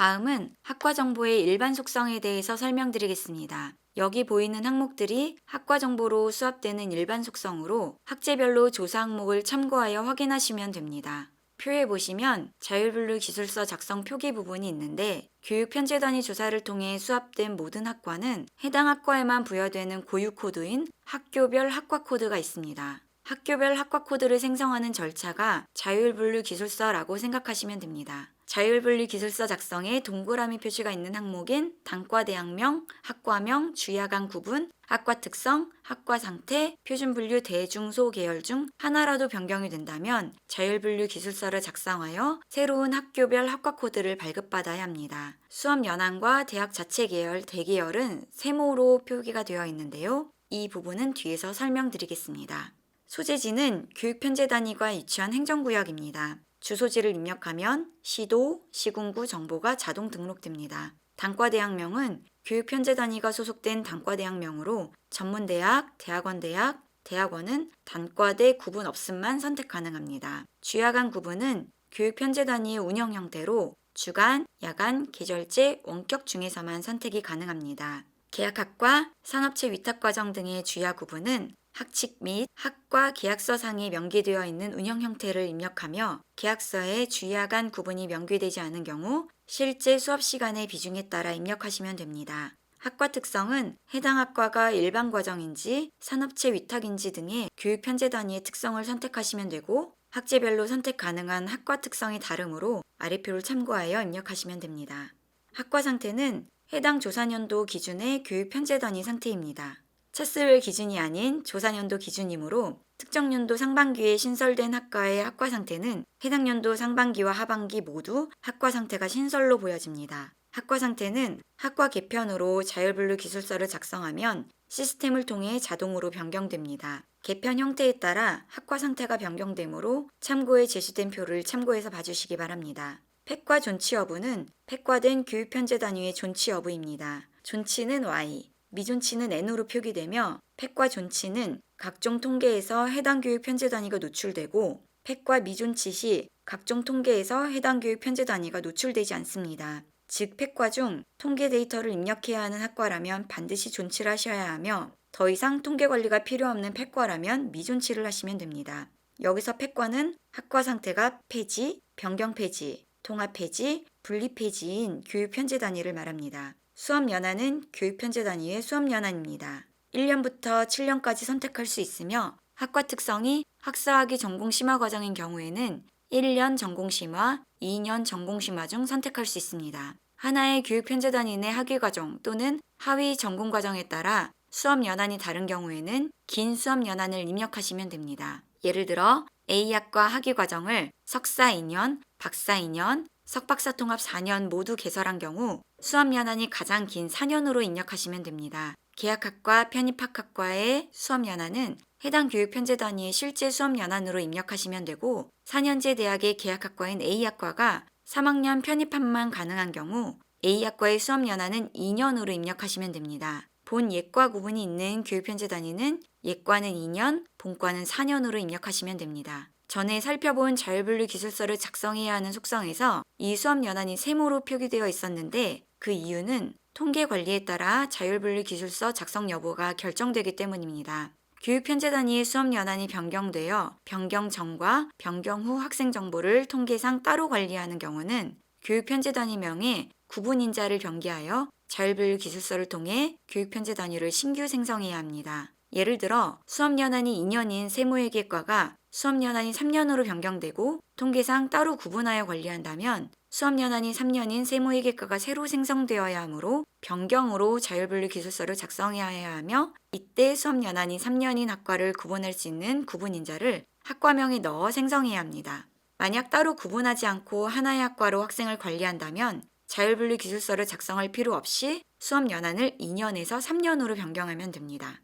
다음은 학과 정보의 일반 속성에 대해서 설명드리겠습니다. 여기 보이는 항목들이 학과 정보로 수합되는 일반 속성으로 학제별로 조사 항목을 참고하여 확인하시면 됩니다. 표에 보시면 자율분류 기술서 작성 표기 부분이 있는데 교육편제단위 조사를 통해 수합된 모든 학과는 해당 학과에만 부여되는 고유 코드인 학교별 학과 코드가 있습니다. 학교별 학과 코드를 생성하는 절차가 자율분류 기술서라고 생각하시면 됩니다. 자율분류 기술서 작성에 동그라미 표시가 있는 항목인 단과 대학명, 학과명, 주야간 구분, 학과 특성, 학과 상태, 표준분류 대중소 계열 중 하나라도 변경이 된다면 자율분류 기술서를 작성하여 새로운 학교별 학과 코드를 발급받아야 합니다. 수업 연한과 대학 자체 계열, 대계열은 세모로 표기가 되어 있는데요. 이 부분은 뒤에서 설명드리겠습니다. 소재지는 교육편제단위가 유치한 행정구역입니다. 주소지를 입력하면 시도, 시군구 정보가 자동 등록됩니다. 단과대학명은 교육편제단위가 소속된 단과대학명으로 전문대학, 대학원대학, 대학원은 단과대 구분 없음만 선택 가능합니다. 주야간 구분은 교육편제단위의 운영 형태로 주간, 야간, 계절제, 원격 중에서만 선택이 가능합니다. 계약학과, 산업체 위탁과정 등의 주야 구분은 학칙 및 학과 계약서상에 명기되어 있는 운영 형태를 입력하며 계약서에 주야간 구분이 명기되지 않은 경우 실제 수업 시간의 비중에 따라 입력하시면 됩니다. 학과 특성은 해당 학과가 일반 과정인지 산업체 위탁인지 등의 교육편제단위의 특성을 선택하시면 되고 학제별로 선택 가능한 학과 특성이 다르므로 아래표를 참고하여 입력하시면 됩니다. 학과 상태는 해당 조사년도 기준의 교육편제단위 상태입니다. 차스웰 기준이 아닌 조사년도 기준이므로 특정 연도 상반기에 신설된 학과의 학과 상태는 해당 연도 상반기와 하반기 모두 학과 상태가 신설로 보여집니다. 학과 상태는 학과 개편으로 자율분류 기술서를 작성하면 시스템을 통해 자동으로 변경됩니다. 개편 형태에 따라 학과 상태가 변경되므로 참고에 제시된 표를 참고해서 봐주시기 바랍니다. 팩과 존치 여부는 팩과된 교육편제 단위의 존치 여부입니다. 존치는 Y, 미존치는 N으로 표기되며 팩과 존치는 각종 통계에서 해당 교육 편제 단위가 노출되고 팩과 미존치 시 각종 통계에서 해당 교육 편제 단위가 노출되지 않습니다. 즉 팩과 중 통계 데이터를 입력해야 하는 학과라면 반드시 존치를 하셔야 하며 더 이상 통계 관리가 필요 없는 팩과라면 미존치를 하시면 됩니다. 여기서 팩과는 학과 상태가 폐지, 변경 폐지, 통합 폐지, 분리 폐지인 교육 편제 단위를 말합니다. 수업 연한은 교육 편제 단위의 수업 연한입니다. 1년부터 7년까지 선택할 수 있으며 학과 특성이 학사학위 전공심화 과정인 경우에는 1년 전공심화, 2년 전공심화 중 선택할 수 있습니다. 하나의 교육 편제 단위 내 학위 과정 또는 하위 전공 과정에 따라 수업 연한이 다른 경우에는 긴 수업 연한을 입력하시면 됩니다. 예를 들어 A학과 학위 과정을 석사 2년, 박사 2년, 석박사 통합 4년 모두 개설한 경우 수업 연한이 가장 긴 4년으로 입력하시면 됩니다. 계약학과, 편입학학과의 수업 연한은 해당 교육 편제 단위의 실제 수업 연한으로 입력하시면 되고 4년제 대학의 계약학과인 A학과가 3학년 편입학만 가능한 경우 A학과의 수업 연한은 2년으로 입력하시면 됩니다. 본 예과 구분이 있는 교육 편제 단위는 예과는 2년, 본과는 4년으로 입력하시면 됩니다. 전에 살펴본 자율분류 기술서를 작성해야 하는 속성에서 이 수업 연한이 세모로 표기되어 있었는데 그 이유는 통계 관리에 따라 자율분류 기술서 작성 여부가 결정되기 때문입니다. 교육 편제 단위의 수업 연한이 변경되어 변경 전과 변경 후 학생 정보를 통계상 따로 관리하는 경우는 교육 편제 단위명에 구분 인자를 변기하여 자율분류 기술서를 통해 교육 편제 단위를 신규 생성해야 합니다. 예를 들어 수업 연한이 2년인 세무회계과가 수업 연한이 3년으로 변경되고 통계상 따로 구분하여 관리한다면 수업 연한이 3년인 세무회계과가 새로 생성되어야 하므로 변경으로 자율분류 기술서를 작성해야 하며 이때 수업 연한이 3년인 학과를 구분할 수 있는 구분 인자를 학과명에 넣어 생성해야 합니다. 만약 따로 구분하지 않고 하나의 학과로 학생을 관리한다면 자율분류 기술서를 작성할 필요 없이 수업 연한을 2년에서 3년으로 변경하면 됩니다.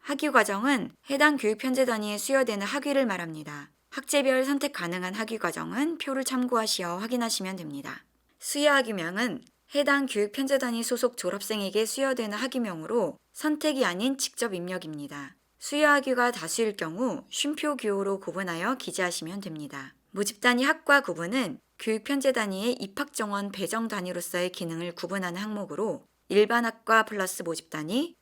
학위 과정은 해당 교육 편제 단위에 수여되는 학위를 말합니다. 학제별 선택 가능한 학위 과정은 표를 참고하시어 확인하시면 됩니다. 수여 학위명은 해당 교육 편제 단위 소속 졸업생에게 수여되는 학위명으로 선택이 아닌 직접 입력입니다. 수여 학위가 다수일 경우 쉼표 기호로 구분하여 기재하시면 됩니다. 모집 단위 학과 구분은 교육 편제 단위의 입학 정원 배정 단위로서의 기능을 구분하는 항목으로 일반 학과 플러스 모집 단위,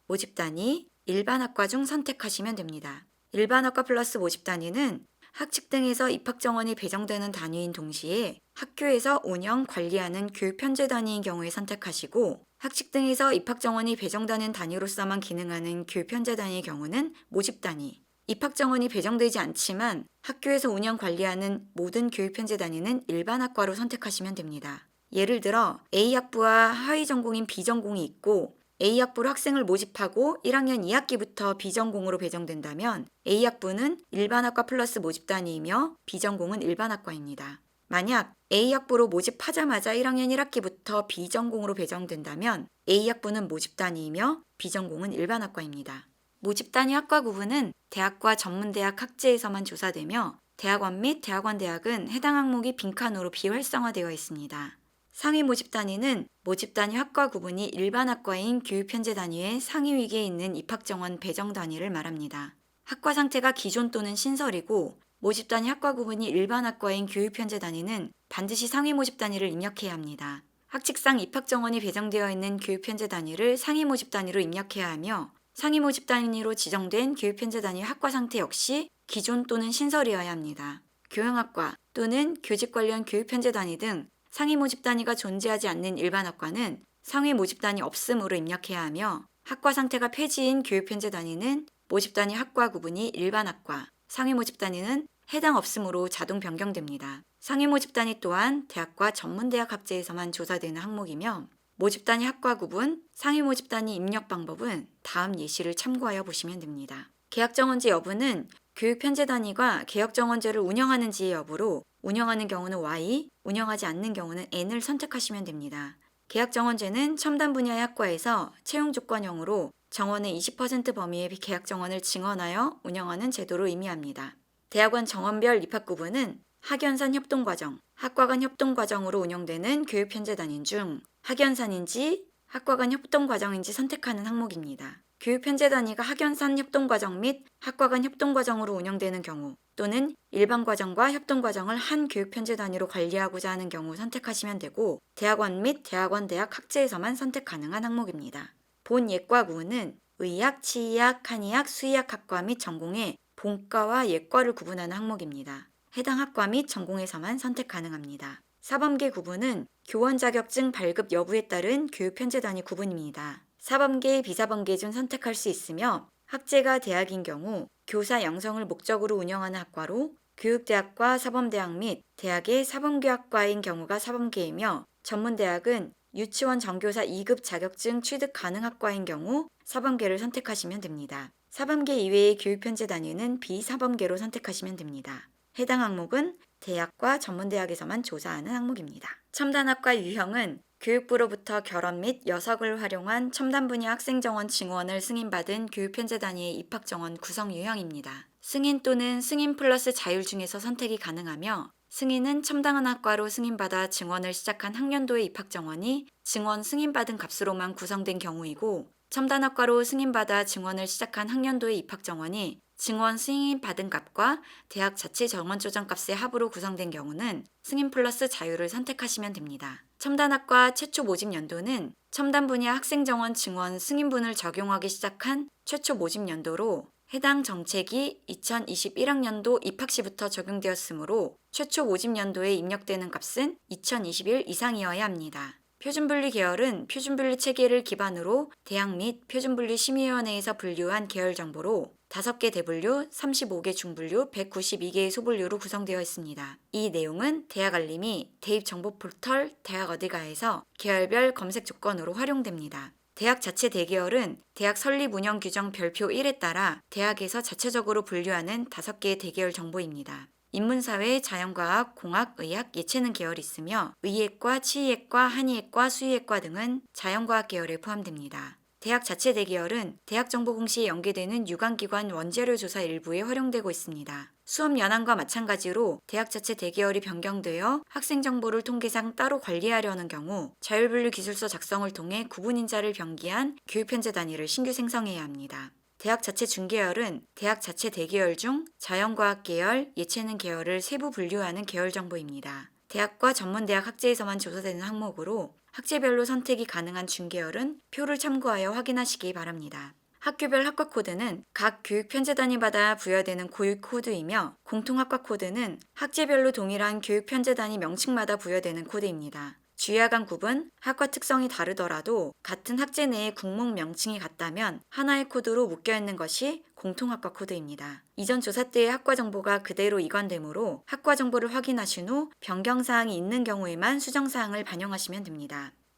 일반 학과 중 선택하시면 됩니다. 일반 학과 플러스 모집 단위는 학칙 등에서 입학 정원이 배정되는 단위인 동시에 학교에서 운영, 관리하는 교육 편제 단위인 경우에 선택하시고, 학칙 등에서 입학 정원이 배정되는 단위로서만 기능하는 교육 편제 단위의 경우는 모집 단위, 입학 정원이 배정되지 않지만 학교에서 운영, 관리하는 모든 교육 편제 단위는 일반 학과로 선택하시면 됩니다. 예를 들어 A학부와 하위 전공인 B전공이 있고 A학부로 학생을 모집하고 1학년 2학기부터 B전공으로 배정된다면 A학부는 일반학과 플러스 모집 단위이며 B전공은 일반학과입니다. 만약 A학부로 모집하자마자 1학년 1학기부터 B전공으로 배정된다면 A학부는 모집 단위이며 B전공은 일반학과입니다. 모집 단위 학과 구분은 대학과 전문대학 학제에서만 조사되며 대학원 및 대학원대학은 해당 항목이 빈칸으로 비활성화되어 있습니다. 상위 모집 단위는 모집 단위 학과 구분이 일반 학과인 교육 편제 단위의 상위 위계에 있는 입학 정원 배정 단위를 말합니다. 학과 상태가 기존 또는 신설이고 모집 단위 학과 구분이 일반 학과인 교육 편제 단위는 반드시 상위 모집 단위를 입력해야 합니다. 학칙상 입학 정원이 배정되어 있는 교육 편제 단위를 상위 모집 단위로 입력해야 하며 상위 모집 단위로 지정된 교육 편제 단위 학과 상태 역시 기존 또는 신설이어야 합니다. 교양학과 또는 교직 관련 교육 편제 단위 등 상위 모집 단위가 존재하지 않는 일반 학과는 상위 모집 단위 없음으로 입력해야 하며, 학과 상태가 폐지인 교육 편제 단위는 모집 단위 학과 구분이 일반 학과, 상위 모집 단위는 해당 없음으로 자동 변경됩니다. 상위 모집 단위 또한 대학과 전문대학 학제에서만 조사되는 항목이며 모집 단위 학과 구분, 상위 모집 단위 입력 방법은 다음 예시를 참고하여 보시면 됩니다. 계약 정원제 여부는 교육 편제 단위가 계약 정원제를 운영하는지의 여부로 운영하는 경우는 Y, 운영하지 않는 경우는 N을 선택하시면 됩니다. 계약 정원제는 첨단 분야의 학과에서 채용 조건형으로 정원의 20% 범위의 계약 정원을 증원하여 운영하는 제도를 의미합니다. 대학원 정원별 입학 구분은 학연산 협동과정, 학과 간 협동과정으로 운영되는 교육 편제 단위 중 학연산인지 학과 간 협동과정인지 선택하는 항목입니다. 교육 편제 단위가 학연산 협동과정 및 학과 간 협동과정으로 운영되는 경우 또는 일반 과정과 협동과정을 한 교육 편제 단위로 관리하고자 하는 경우 선택하시면 되고, 대학원 및 대학원대학 학제에서만 선택 가능한 항목입니다. 본 예과 구분은 의학, 치의학, 한의학, 수의학 학과 및 전공의 본과와 예과를 구분하는 항목입니다. 해당 학과 및 전공에서만 선택 가능합니다. 사범계 구분은 교원 자격증 발급 여부에 따른 교육 편제 단위 구분입니다. 사범계, 비사범계 중 선택할 수 있으며 학제가 대학인 경우 교사 양성을 목적으로 운영하는 학과로 교육대학과 사범대학 및 대학의 사범교학과인 경우가 사범계이며 전문대학은 유치원 정교사 2급 자격증 취득 가능 학과인 경우 사범계를 선택하시면 됩니다. 사범계 이외의 교육 편제 단위는 비사범계로 선택하시면 됩니다. 해당 항목은 대학과 전문대학에서만 조사하는 항목입니다. 첨단학과 유형은 교육부로부터 결혼 및 여석을 활용한 첨단 분야 학생 정원 증원을 승인받은 교육 편제 단위의 입학 정원 구성 유형입니다. 승인 또는 승인 플러스 자율 중에서 선택이 가능하며, 승인은 첨단 학과로 승인받아 증원을 시작한 학년도의 입학 정원이 증원 승인받은 값으로만 구성된 경우이고, 첨단 학과로 승인받아 증원을 시작한 학년도의 입학 정원이 증원 승인받은 값과 대학 자체 정원 조정 값의 합으로 구성된 경우는 승인 플러스 자율을 선택하시면 됩니다. 첨단학과 최초 모집 연도는 첨단 분야 학생 정원 증원 승인분을 적용하기 시작한 최초 모집 연도로 해당 정책이 2021학년도 입학 시부터 적용되었으므로 최초 모집 연도에 입력되는 값은 2021 이상이어야 합니다. 표준분리 계열은 표준분리 체계를 기반으로 대학 및 표준분리 심의위원회에서 분류한 계열 정보로 5개 대분류, 35개 중분류, 192개의 소분류로 구성되어 있습니다. 이 내용은 대학 알림이 대입 정보 포털 대학 어디가에서 계열별 검색 조건으로 활용됩니다. 대학 자체 대계열은 대학 설립 운영 규정 별표 1에 따라 대학에서 자체적으로 분류하는 5개의 대계열 정보입니다. 인문사회, 자연과학, 공학, 의학, 예체능 계열이 있으며 의예과, 치의예과, 한의예과, 수의예과 등은 자연과학 계열에 포함됩니다. 대학 자체 대계열은 대학정보공시에 연계되는 유관기관 원자료 조사 일부에 활용되고 있습니다. 수업 연항과 마찬가지로 대학 자체 대계열이 변경되어 학생 정보를 통계상 따로 관리하려는 경우 자율분류 기술서 작성을 통해 구분인자를 병기한 교육 편제 단위를 신규 생성해야 합니다. 대학 자체 중계열은 대학 자체 대계열 중 자연과학 계열, 예체능 계열을 세부 분류하는 계열 정보입니다. 대학과 전문대학 학제에서만 조사되는 항목으로 학제별로 선택이 가능한 준계열은 표를 참고하여 확인하시기 바랍니다. 학교별 학과 코드는 각 교육 편제단위마다 부여되는 고유 코드이며 공통학과 코드는 학제별로 동일한 교육 편제단위 명칭마다 부여되는 코드입니다. 주의할 간 구분, 학과 특성이 다르더라도 같은 학제 내의 국목 명칭이 같다면 하나의 코드로 묶여있는 것이 공통학과 코드입니다. 이전 조사 때의 학과 정보가 그대로 이관되므로 학과 정보를 확인하신 후 변경사항이 있는 경우에만 수정사항을 반영하시면 됩니다.